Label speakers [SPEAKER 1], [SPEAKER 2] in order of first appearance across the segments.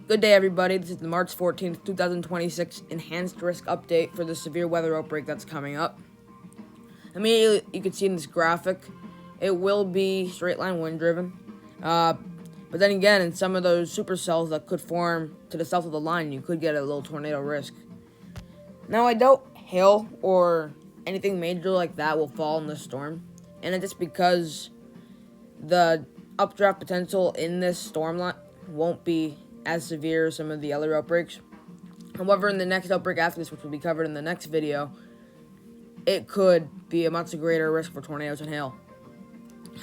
[SPEAKER 1] Good day, everybody. This is the March 14th, 2026 enhanced risk update for the severe weather outbreak that's coming up. Immediately, you can see in this graphic, it will be straight line wind driven. But then again, in some of those supercells that could form to the south of the line, you could get a little tornado risk. Now, I doubt hail or anything major like that will fall in this storm, and it's just because the updraft potential in this storm line won't be as severe as some of the other outbreaks. However, in the next outbreak after this, which will be covered in the next video, it could be a much greater risk for tornadoes and hail.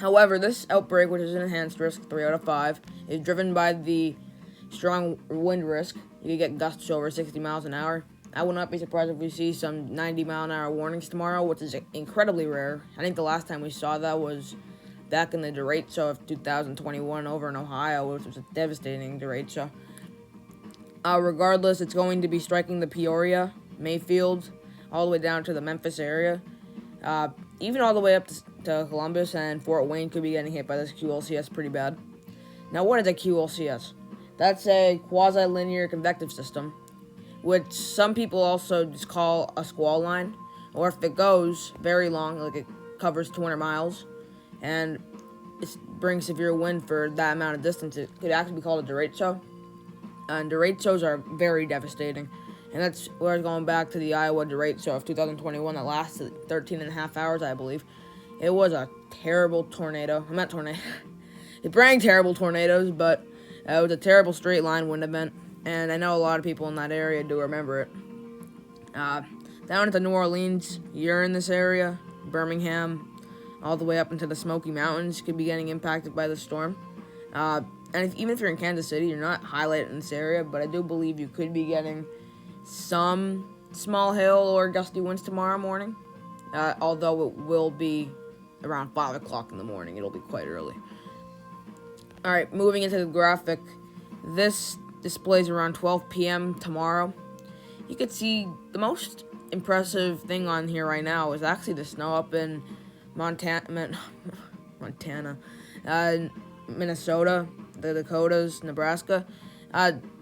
[SPEAKER 1] However, this outbreak, which is an enhanced risk 3 out of 5, is driven by the strong wind risk. You could get gusts over 60 miles an hour. I would not be surprised if we see some 90-mile-an-hour warnings tomorrow, which is incredibly rare. I think the last time we saw that was back in the derecho of 2021 over in Ohio, which was a devastating derecho. Regardless, it's going to be striking the Peoria, Mayfield, all the way down to the Memphis area. Even all the way up to Columbus and Fort Wayne could be getting hit by this QLCS pretty bad. Now, what is a QLCS? That's a quasi-linear convective system, which some people also just call a squall line, or if it goes very long, like it covers 200 miles, and it brings severe wind for that amount of distance, it could actually be called a derecho. And derechos are very devastating. And that's where I was going back to the Iowa derecho of 2021 that lasted 13 and a half hours, I believe. It was a terrible tornado. It brought terrible tornadoes, but it was a terrible straight line wind event. And I know a lot of people in that area do remember it. Down into New Orleans, you're in this area, Birmingham, all the way up into the Smoky Mountains could be getting impacted by the storm. Even if you're in Kansas City, you're not highlighted in this area, but I do believe you could be getting some small hail or gusty winds tomorrow morning, although it will be around 5 o'clock in the morning. It'll be quite early. Alright, moving into the graphic. This displays around 12 p.m. tomorrow. You can see the most impressive thing on here right now is actually the snow up in Montana, Minnesota, the Dakotas, Nebraska.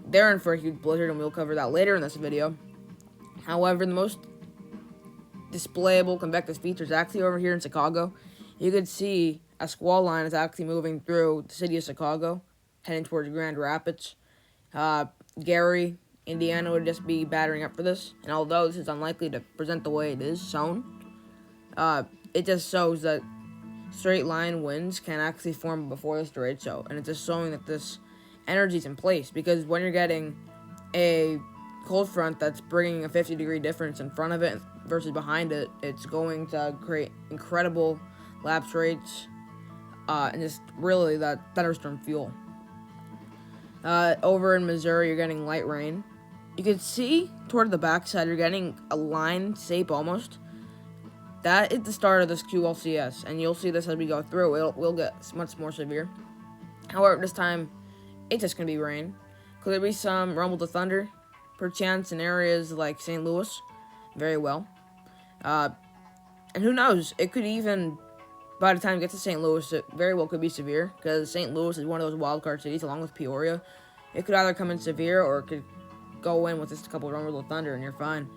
[SPEAKER 1] They're in for a huge blizzard, and we'll cover that later in this video. However, the most displayable convective feature is actually over here in Chicago. You could see a squall line is actually moving through the city of Chicago, heading towards Grand Rapids. Gary, Indiana would just be battering up for this, and although this is unlikely to present the way it is shown, it just shows that straight line winds can actually form before this derecho, and it's just showing that this energy is in place, because when you're getting a cold front that's bringing a 50-degree difference in front of it versus behind it, it's going to create incredible lapse rates, and just really that thunderstorm fuel. Over in Missouri, you're getting light rain. You can see toward the backside, you're getting a line shape almost. That is the start of this QLCS, and you'll see this as we go through. We'll get much more severe. However, this time, it's just going to be rain. Could there be some rumble to thunder, perchance, in areas like St. Louis? Very well. And who knows, it could even, by the time it gets to St. Louis, it very well could be severe, because St. Louis is one of those wildcard cities, along with Peoria. It could either come in severe, or it could go in with just a couple of rumbles of thunder, and you're fine.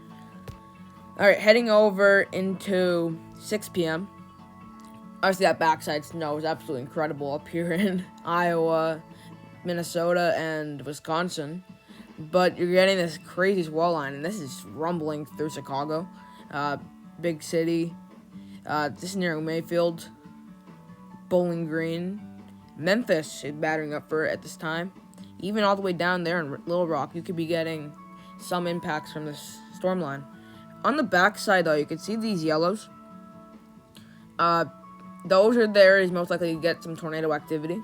[SPEAKER 1] Alright, heading over into 6 p.m. Obviously, that backside snow is absolutely incredible up here in Iowa, Minnesota, and Wisconsin. But you're getting this crazy squall line, and this is rumbling through Chicago. Big city. This is near Mayfield, Bowling Green. Memphis is battering up for it at this time. Even all the way down there in Little Rock, you could be getting some impacts from this storm line. On the backside, though, you can see these yellows. Those are the areas most likely to get some tornado activity.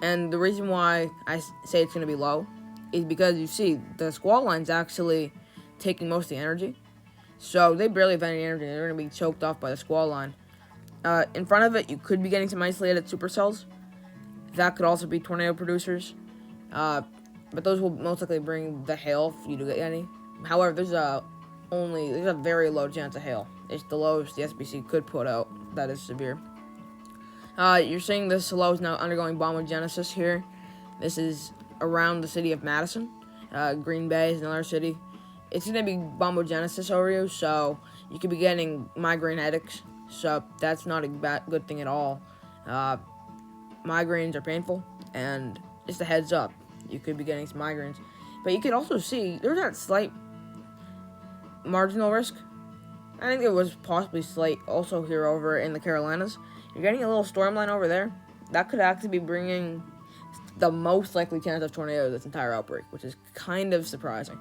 [SPEAKER 1] And the reason why I say it's going to be low is because you see the squall line's actually taking most of the energy. So they barely have any energy. They're going to be choked off by the squall line. In front of it, you could be getting some isolated supercells. That could also be tornado producers. But those will most likely bring the hail for you to get any. However, there's a very low chance of hail. It's the lowest the SBC could put out. That is severe. You're seeing this low is now undergoing bombogenesis here. This is around the city of Madison. Green Bay is another city. It's going to be bombogenesis over you, so you could be getting migraine headaches. So that's not a good thing at all. Migraines are painful, and just a heads up, you could be getting some migraines. But you could also see there's that slight marginal risk. I think it was possibly slight also here over in the Carolinas. You're getting a little storm line over there. That could actually be bringing the most likely chance of tornadoes this entire outbreak, which is kind of surprising.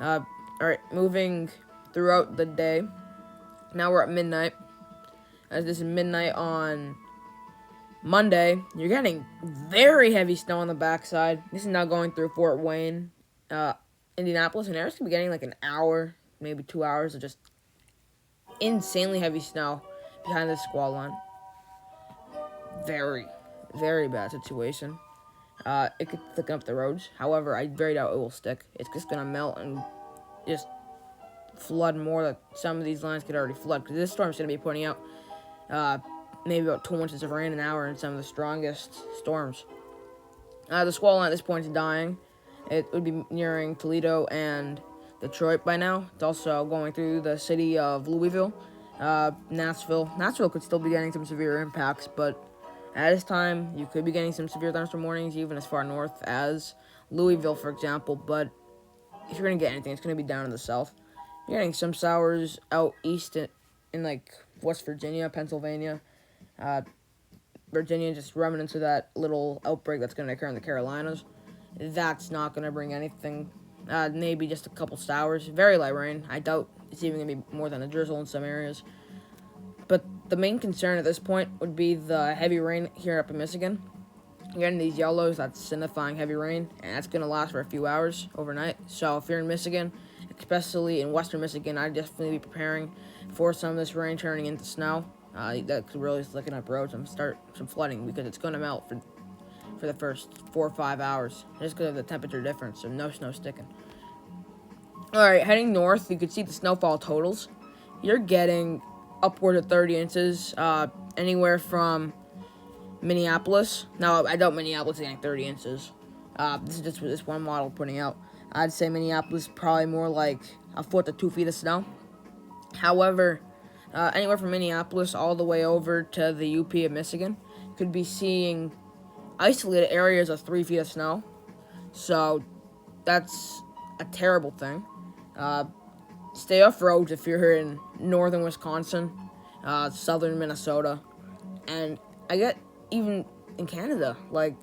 [SPEAKER 1] Alright, moving throughout the day. Now we're at midnight. As this is midnight on Monday, you're getting very heavy snow on the backside. This is now going through Fort Wayne, Indianapolis, and Eric's going to be getting like an hour, maybe 2 hours of just insanely heavy snow behind the squall line. Very, very bad situation. It could thicken up the roads. However, I very doubt it will stick. It's just going to melt and just flood more. That some of these lines could already flood, because this storm's going to be putting out maybe about 2 inches of rain an hour in some of the strongest storms. The squall line at this point is dying. It would be nearing Toledo and Detroit by now. It's also going through the city of Louisville, Nashville. Nashville could still be getting some severe impacts, but at this time, you could be getting some severe thunderstorm warnings, even as far north as Louisville, for example. But if you're going to get anything, it's going to be down in the south. You're getting some showers out east in like West Virginia, Pennsylvania, Virginia, just remnants of that little outbreak that's going to occur in the Carolinas. That's not going to bring anything. Maybe just a couple showers. Very light rain. I doubt it's even going to be more than a drizzle in some areas. But the main concern at this point would be the heavy rain here up in Michigan. You're getting these yellows, that's signifying heavy rain, and that's going to last for a few hours overnight. So if you're in Michigan, especially in western Michigan, I'd definitely be preparing for some of this rain turning into snow. That could really slicken up roads and start some flooding, because it's going to melt for the first 4 or 5 hours, just because of the temperature difference, so no snow sticking. Alright, heading north, you can see the snowfall totals. You're getting upward of 30 inches, anywhere from Minneapolis. Now, I doubt Minneapolis is getting 30 inches. This is just this one model putting out. I'd say Minneapolis probably more like a foot to 2 feet of snow. However, anywhere from Minneapolis all the way over to the UP of Michigan could be seeing isolated areas of 3 feet of snow. So that's a terrible thing. Stay off roads if you're here in northern Wisconsin, southern Minnesota, and I get even in Canada, like,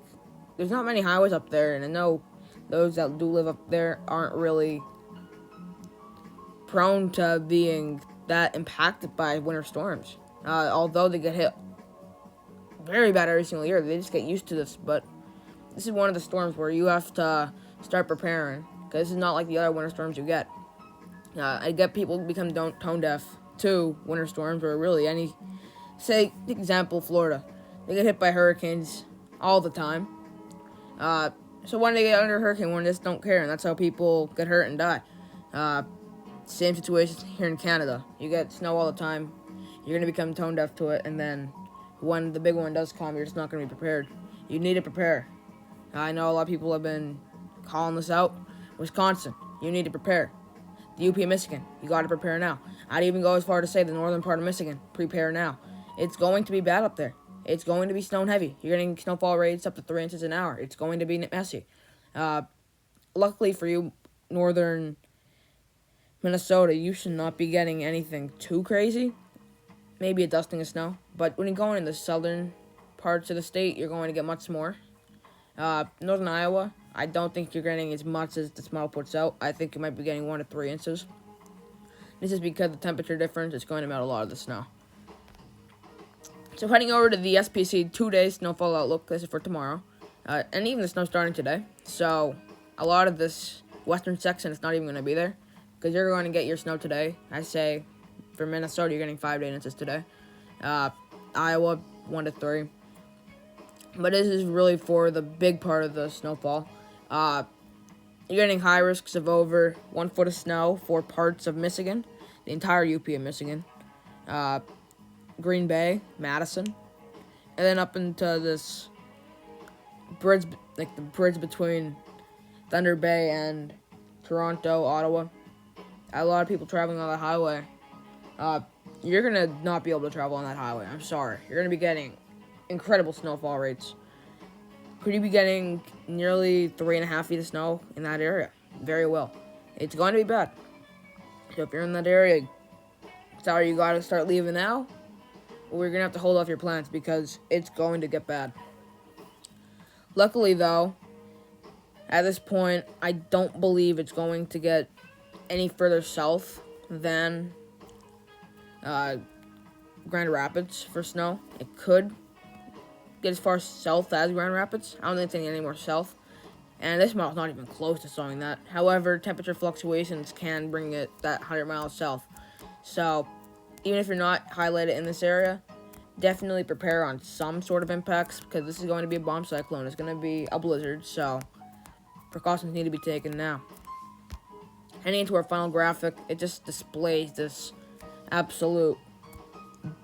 [SPEAKER 1] there's not many highways up there, and I know those that do live up there aren't really prone to being that impacted by winter storms. Although they get hit very bad every single year, they just get used to this, but this is one of the storms where you have to start preparing, because this is not like the other winter storms you get. I get people become tone deaf to winter storms, or really any, say, example, Florida. They get hit by hurricanes all the time. So when they get under a hurricane, one just don't care, and that's how people get hurt and die. Same situation here in Canada. You get snow all the time. You're going to become tone deaf to it, and then when the big one does come, you're just not going to be prepared. You need to prepare. I know a lot of people have been calling this out. Wisconsin, you need to prepare. The UP of Michigan, you got to prepare now. I'd even go as far to say the northern part of Michigan, prepare now. It's going to be bad up there. It's going to be snow and heavy. You're getting snowfall rates up to 3 inches an hour. It's going to be messy. Luckily for you, northern Minnesota, you should not be getting anything too crazy. Maybe a dusting of snow. But when you're going in the southern parts of the state, you're going to get much more. Northern Iowa, I don't think you're getting as much as this model puts out. I think you might be getting 1 to 3 inches. This is because the temperature difference is going to melt a lot of the snow. So heading over to the SPC 2-day snowfall outlook, this is for tomorrow. And even the snow starting today. So a lot of this western section is not even going to be there, because you're going to get your snow today. I say for Minnesota, you're getting 5 to 8 inches today. Iowa, 1 to 3. But this is really for the big part of the snowfall. You're getting high risks of over 1 foot of snow for parts of Michigan, the entire UP of Michigan, Green Bay, Madison, and then up into this bridge, like the bridge between Thunder Bay and Toronto, Ottawa. A lot of people traveling on that highway. You're gonna not be able to travel on that highway. I'm sorry. You're gonna be getting incredible snowfall rates. Could you be getting nearly 3.5 feet of snow in that area? Very well. It's going to be bad. So if you're in that area, sorry, you gotta start leaving now, or you're gonna have to hold off your plans because it's going to get bad. Luckily, though, at this point, I don't believe it's going to get any further south than Grand Rapids for snow. It could get as far south as Grand Rapids. I don't think it's any more south. And this model's not even close to showing that. However, temperature fluctuations can bring it that 100 miles south. So, even if you're not highlighted in this area, definitely prepare on some sort of impacts because this is going to be a bomb cyclone. It's going to be a blizzard, so precautions need to be taken now. Heading into our final graphic, it just displays this absolute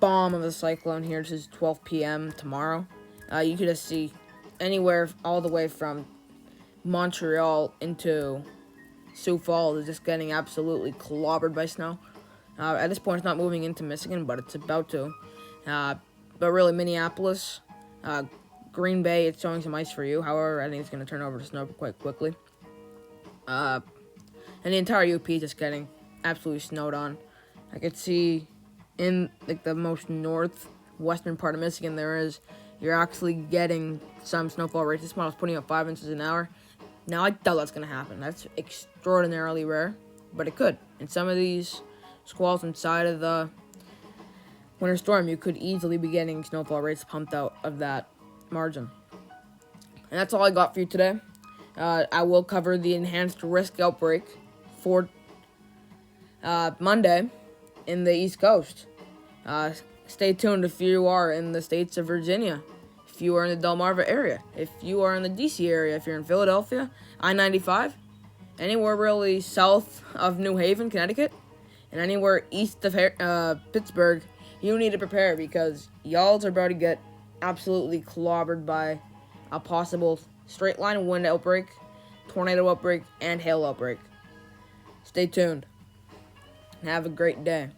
[SPEAKER 1] bomb of a cyclone here. This is 12 p.m. tomorrow. You could just see anywhere all the way from Montreal into Sioux Falls is just getting absolutely clobbered by snow. At this point, it's not moving into Michigan, but it's about to. But really, Minneapolis, Green Bay, it's showing some ice for you. However, I think it's going to turn over to snow quite quickly. And the entire UP is just getting absolutely snowed on. I could see in like the most northwestern part of Michigan you're actually getting some snowfall rates. This model's putting up 5 inches an hour. Now, I doubt that's going to happen. That's extraordinarily rare, but it could. In some of these squalls inside of the winter storm, you could easily be getting snowfall rates pumped out of that margin. And that's all I got for you today. I will cover the enhanced risk outbreak for Monday in the East Coast. Stay tuned if you are in the states of Virginia, if you are in the Delmarva area, if you are in the DC area, if you're in Philadelphia, I-95, anywhere really south of New Haven, Connecticut, and anywhere east of Pittsburgh, you need to prepare because y'all are about to get absolutely clobbered by a possible straight line wind outbreak, tornado outbreak, and hail outbreak. Stay tuned. Have a great day.